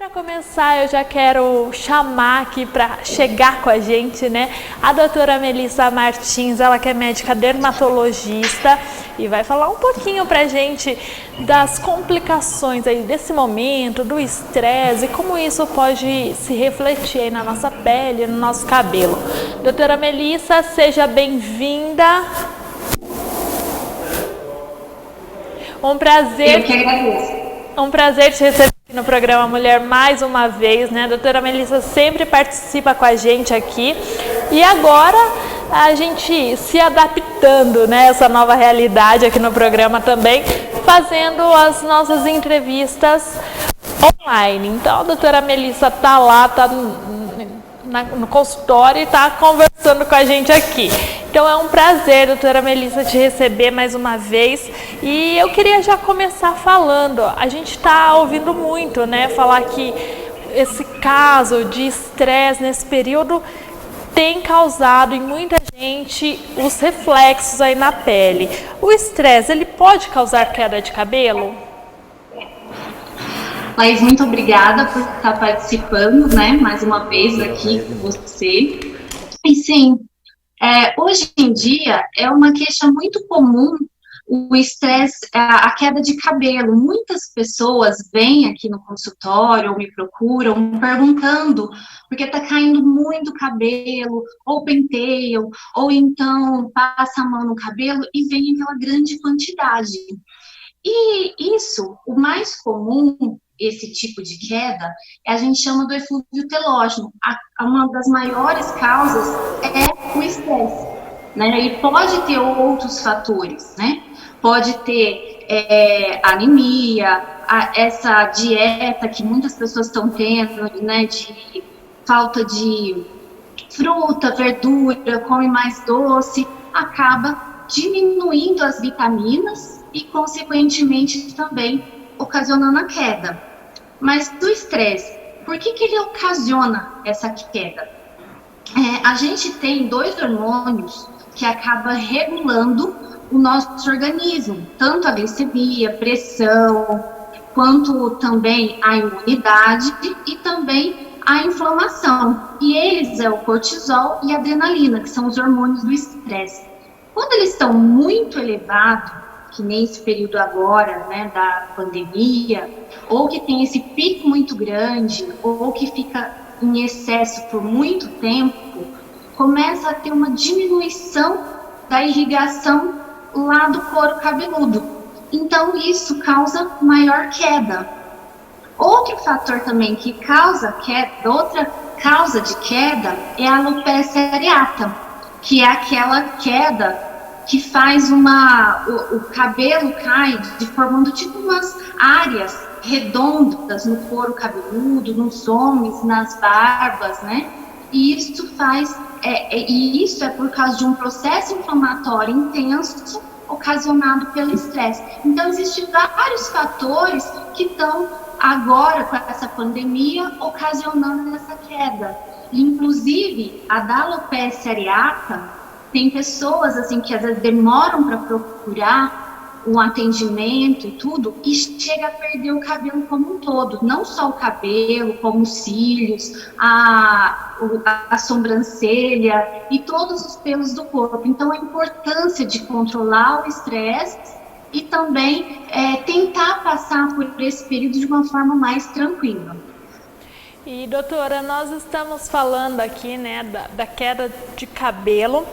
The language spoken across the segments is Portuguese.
para começar, eu já quero chamar aqui para chegar com a gente, né, a doutora Melissa Martins, ela que é médica dermatologista e vai falar um pouquinho para a gente das complicações aí desse momento, do estresse e como isso pode se refletir aí na nossa pele, no nosso cabelo. Doutora Melissa, seja bem-vinda. Um prazer. Eu que agradeço. Um prazer te receber aqui no programa Mulher mais uma vez, né? A doutora Melissa sempre participa com a gente aqui e agora a gente se adaptando, né? Essa nova realidade aqui no programa também, fazendo as nossas entrevistas online. Então a doutora Melissa tá lá, tá no consultório e tá conversando com a gente aqui. Então é um prazer, doutora Melissa, te receber mais uma vez. E eu queria já começar falando, a gente está ouvindo muito, né, falar que esse caso de estresse nesse período tem causado em muita gente os reflexos aí na pele. O estresse, ele pode causar queda de cabelo? Laís, muito obrigada por estar participando, né, mais uma vez aqui com você. E sim, hoje em dia é uma queixa muito comum o estresse, a queda de cabelo. Muitas pessoas vêm aqui no consultório ou me procuram perguntando porque está caindo muito cabelo, ou penteiam, ou então passa a mão no cabelo e vem aquela grande quantidade. E isso, o mais comum, esse tipo de queda, a gente chama do eflúvio telógeno. Uma das maiores causas é o estresse, né? E pode ter outros fatores, né? Pode ter anemia, essa dieta que muitas pessoas estão tendo, né? De falta de fruta, verdura, come mais doce, acaba diminuindo as vitaminas e, consequentemente, também ocasionando a queda. Mas do estresse, por que ele ocasiona essa queda? A gente tem 2 hormônios que acabam regulando o nosso organismo, tanto a glicemia, pressão, quanto também a imunidade e também a inflamação. E eles é o cortisol e a adrenalina, que são os hormônios do estresse. Quando eles estão muito elevados, que nem esse período agora, né, da pandemia, ou que tem esse pico muito grande, ou que fica em excesso por muito tempo, começa a ter uma diminuição da irrigação lá do couro cabeludo. Então, isso causa maior queda. Outro fator também que causa queda, outra causa de queda, é a alopecia areata, que é aquela queda que faz o cabelo cai formando tipo umas áreas redondas no couro cabeludo, nos homens, nas barbas, né? E isso isso é por causa de um processo inflamatório intenso ocasionado pelo estresse. Então, existem vários fatores que estão agora, com essa pandemia, ocasionando essa queda. Inclusive, a da alopecia areata, tem pessoas assim que às vezes demoram para procurar um atendimento e tudo, e chega a perder o cabelo como um todo, não só o cabelo, como os cílios, a sobrancelha e todos os pelos do corpo. Então, a importância de controlar o estresse e também tentar passar por esse período de uma forma mais tranquila. E doutora, nós estamos falando aqui, né, da queda de cabelo,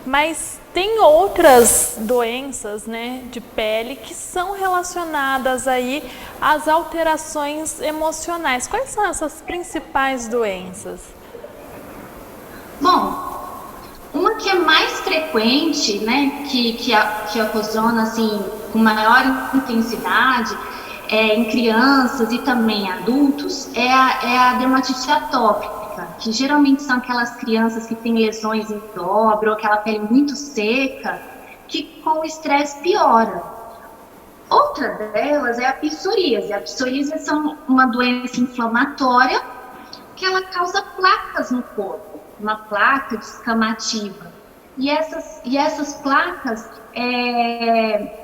mas tem outras doenças, né, de pele que são relacionadas aí às alterações emocionais. Quais são essas principais doenças? Bom, uma que é mais frequente, né, que ocasiona assim com maior intensidade em crianças e também adultos, é a dermatite atópica, que geralmente são aquelas crianças que têm lesões em dobra ou aquela pele muito seca, que com o estresse piora. Outra delas é a psoríase. A psoríase é uma doença inflamatória que ela causa placas no corpo, uma placa descamativa. E essas placas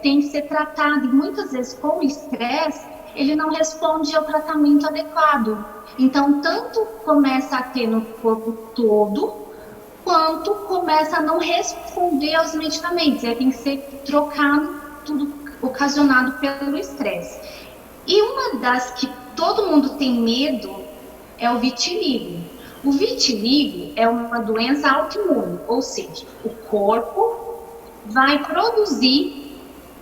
têm que ser tratadas, e muitas vezes com o estresse, ele não responde ao tratamento adequado. Então, tanto começa a ter no corpo todo, quanto começa a não responder aos medicamentos. Aí tem que ser trocado, tudo ocasionado pelo estresse. E uma das que todo mundo tem medo é o vitiligo. O vitiligo é uma doença autoimune, ou seja, o corpo vai produzir,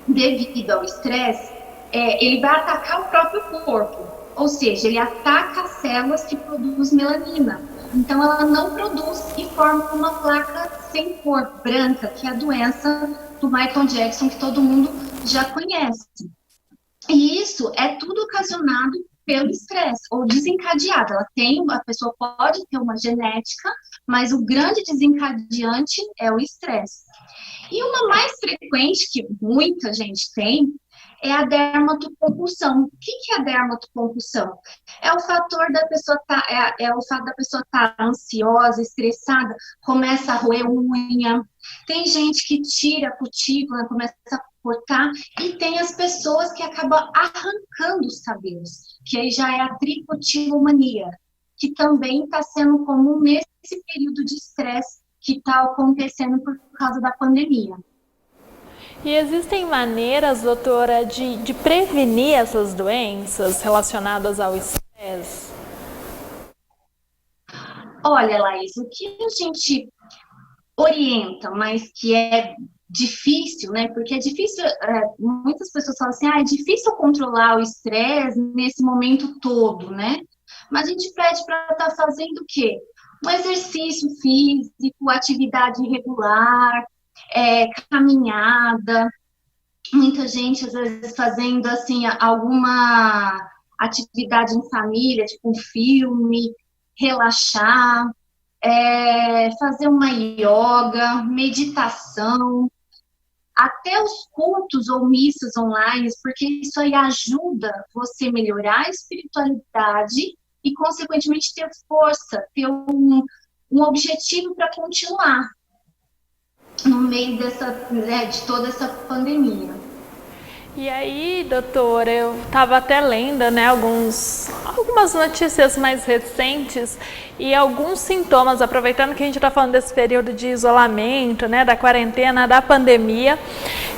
devido ao estresse, ele vai atacar o próprio corpo, ou seja, ele ataca as células que produzem melanina. Então, ela não produz e forma uma placa sem cor, branca, que é a doença do Michael Jackson, que todo mundo já conhece. E isso é tudo ocasionado pelo estresse, ou desencadeado. A pessoa pode ter uma genética, mas o grande desencadeante é o estresse. E uma mais frequente, que muita gente tem, é a dermatocompulsão. O que é a dermatocompulsão? É o fator da pessoa o fato da pessoa estar ansiosa, estressada, começa a roer unha. Tem gente que tira a cutícula, começa a cortar, e tem as pessoas que acabam arrancando os cabelos, que aí já é a tricotilomania, que também está sendo comum nesse período de estresse que está acontecendo por causa da pandemia. E existem maneiras, doutora, de prevenir essas doenças relacionadas ao estresse? Olha, Laís, o que a gente orienta, mas que é difícil, né? Porque é difícil, muitas pessoas falam assim, é difícil controlar o estresse nesse momento todo, né? Mas a gente pede para estar fazendo o quê? Um exercício físico, atividade regular, caminhada, muita gente às vezes fazendo assim alguma atividade em família, tipo um filme, relaxar, fazer uma yoga, meditação, até os cultos ou missas online, porque isso aí ajuda você a melhorar a espiritualidade e, consequentemente, ter força, ter um objetivo para continuar no meio de toda essa pandemia. E aí, doutora, eu estava até lendo, né, algumas notícias mais recentes e alguns sintomas, aproveitando que a gente está falando desse período de isolamento, né, da quarentena, da pandemia,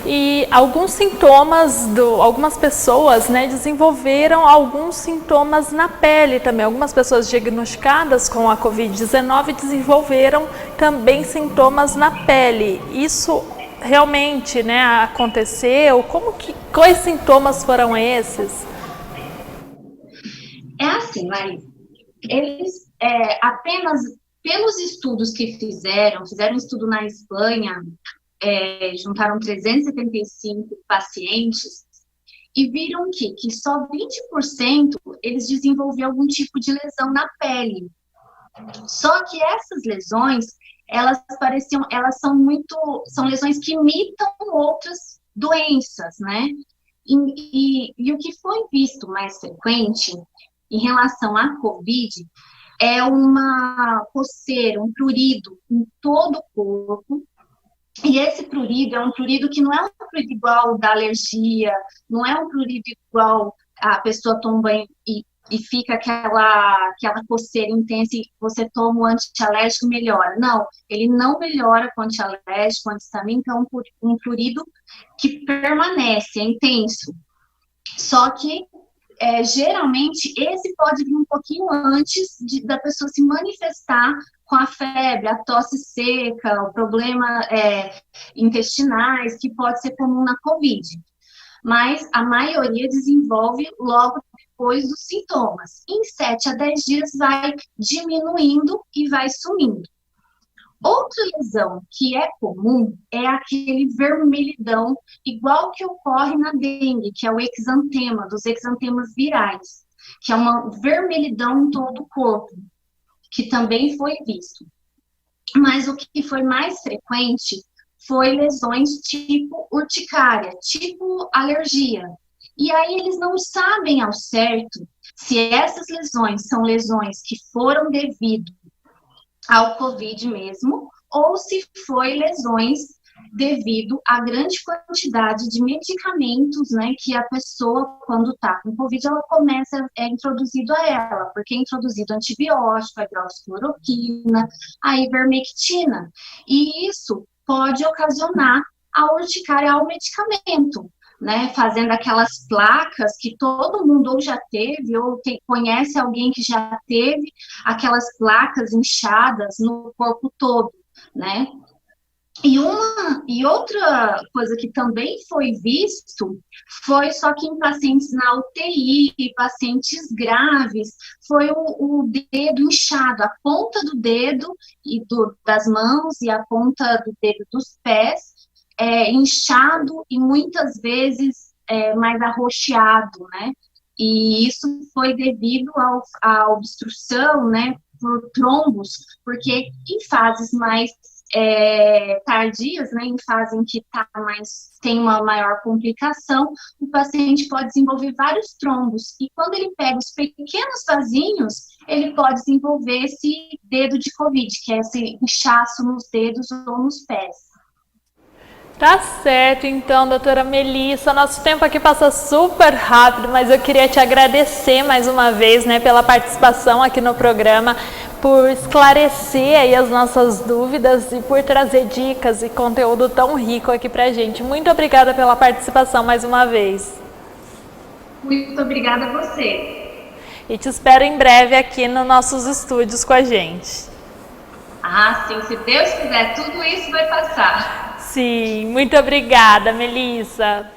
e alguns sintomas, algumas pessoas, né, desenvolveram alguns sintomas na pele também. Algumas pessoas diagnosticadas com a Covid-19 desenvolveram também sintomas na pele. Isso realmente, né, aconteceu? Quais sintomas foram esses? É assim, Laís, eles apenas pelos estudos que fizeram um estudo na Espanha, juntaram 375 pacientes e viram que só 20% eles desenvolviam algum tipo de lesão na pele. Só que essas lesões, elas são lesões que imitam outras doenças, né? E o que foi visto mais frequente em relação à Covid é uma coceira, um prurido em todo o corpo. E esse prurido é um prurido que não é um prurido igual da alergia, não é um prurido igual a pessoa toma banho e fica aquela coceira intensa e você toma o antialérgico e melhora. Não, ele não melhora com antialérgico, antistamínico, então é um prurido que permanece, é intenso. Só que, geralmente, esse pode vir um pouquinho antes da pessoa se manifestar com a febre, a tosse seca, o problema intestinais, que pode ser comum na Covid. Mas a maioria desenvolve logo depois dos sintomas. Em 7 a 10 dias vai diminuindo e vai sumindo. Outra lesão que é comum é aquele vermelhidão, igual que ocorre na dengue, que é o exantema, dos exantemas virais, que é uma vermelhidão em todo o corpo, que também foi visto. Mas o que foi mais frequente foi lesões tipo urticária, tipo alergia. E aí eles não sabem ao certo se essas lesões são lesões que foram devido ao Covid mesmo, ou se foi lesões devido à grande quantidade de medicamentos, né, que a pessoa, quando está com Covid, ela começa, é introduzido a ela, porque é introduzido antibiótico, a hidroxicloroquina, a ivermectina, e isso pode ocasionar a urticária ao medicamento, né, fazendo aquelas placas que todo mundo ou já teve, ou conhece alguém que já teve, aquelas placas inchadas no corpo todo, né. E outra coisa que também foi visto foi só que em pacientes na UTI, pacientes graves, foi o dedo inchado, a ponta do dedo das mãos e a ponta do dedo dos pés, inchado e muitas vezes mais arroxeado, né? E isso foi devido à obstrução, né, por trombos, porque em fases mais tardias, né, em fase em que tem uma maior complicação, o paciente pode desenvolver vários trombos, e quando ele pega os pequenos vasinhos, ele pode desenvolver esse dedo de Covid, que é esse inchaço nos dedos ou nos pés. Tá certo, então, doutora Melissa, nosso tempo aqui passa super rápido, mas eu queria te agradecer mais uma vez, né, pela participação aqui no programa, por esclarecer aí as nossas dúvidas e por trazer dicas e conteúdo tão rico aqui pra gente. Muito obrigada pela participação mais uma vez. Muito obrigada a você. E te espero em breve aqui nos nossos estúdios com a gente. Ah, sim, se Deus quiser, tudo isso vai passar. Sim, muito obrigada, Melissa.